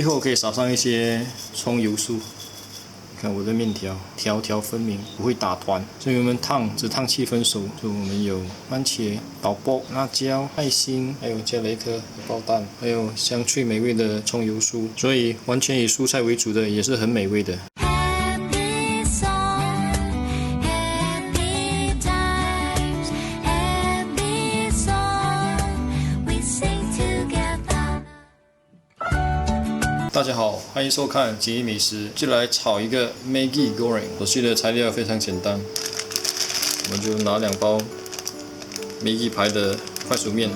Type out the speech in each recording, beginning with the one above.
最后可以撒上一些葱油酥。看我的面条，条条分明，不会打团。所以我们只烫7分熟。所以我们有番茄、导播、辣椒、爱心，还有加了一颗荷包蛋，还有香脆美味的葱油酥。所以完全以蔬菜为主的，也是很美味的。大家好，欢迎收看简易美食。就来炒一个 Maggi Goreng。所需的材料非常简单，我们就拿2包 Maggi 牌的快熟面，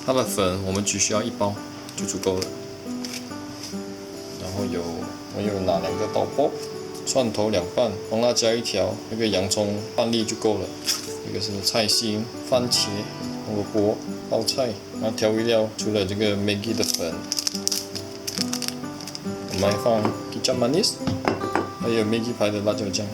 它的粉我们只需要1包就足够了。然后我有拿2个刀包，蒜头2瓣，黄辣椒1条，那个洋葱半粒就够了。这个是菜心、番茄、红萝卜、包菜。然后调味料除了这个 Maggi 的粉。我们还放 kicap manis， 还有 Maggi 牌的辣椒酱。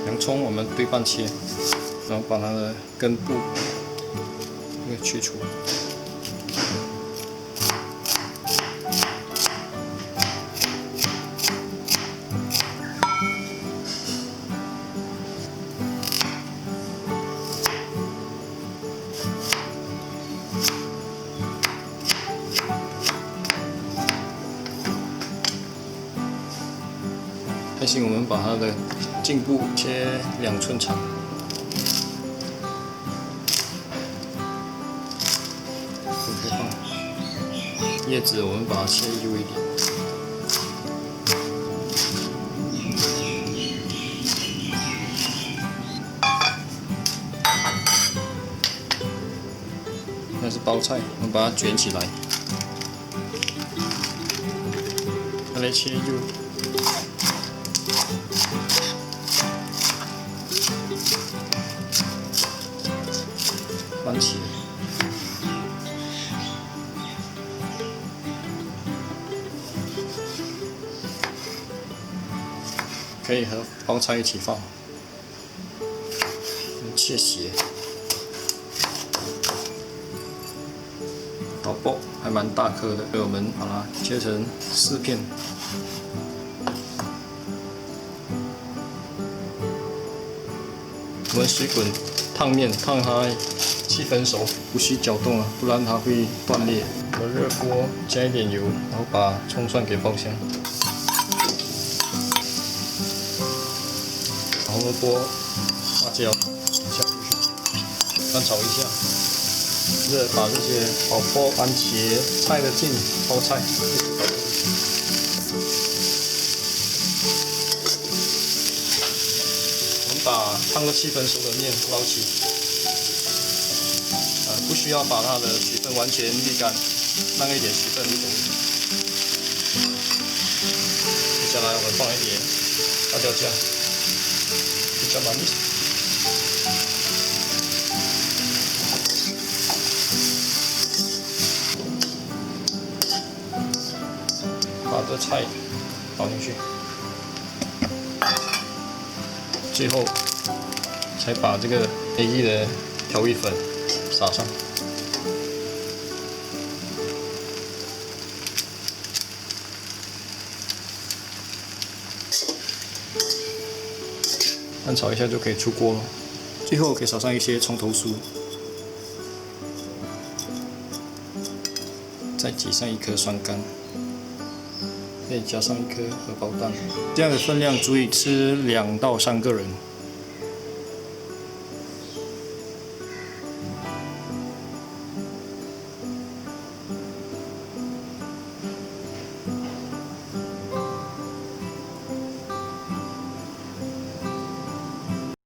洋葱我们对半切，然后把它的根部去除。还行，我们把它的茎部切2寸长。可以放叶子，我们把它切幼一点。那是包菜，我们把它卷起来，再来切幼。番茄，可以和包菜一起放。切斜，导播还蛮大颗的，所以我们把它切成4片。我们水滚烫面，烫它7分熟，不许搅动啊，不然它会断裂。我热锅加一点油，然后把葱蒜给爆香，红萝卜、辣椒下进去，翻炒一下，把这些导播、番茄、菜的茎、包菜。我们把烫个7分熟的面捞起。不需要把它的水分完全沥干，让一点水分就可以。接下来我们放一点辣椒酱，比较满意。把这菜倒进去，最后才把这个 Maggi 的调味粉撒上。翻炒一下就可以出锅了。最后可以撒上一些葱头酥，再挤上1颗酸柑，可以加上1颗荷包蛋。这样的分量足以吃2到3个人。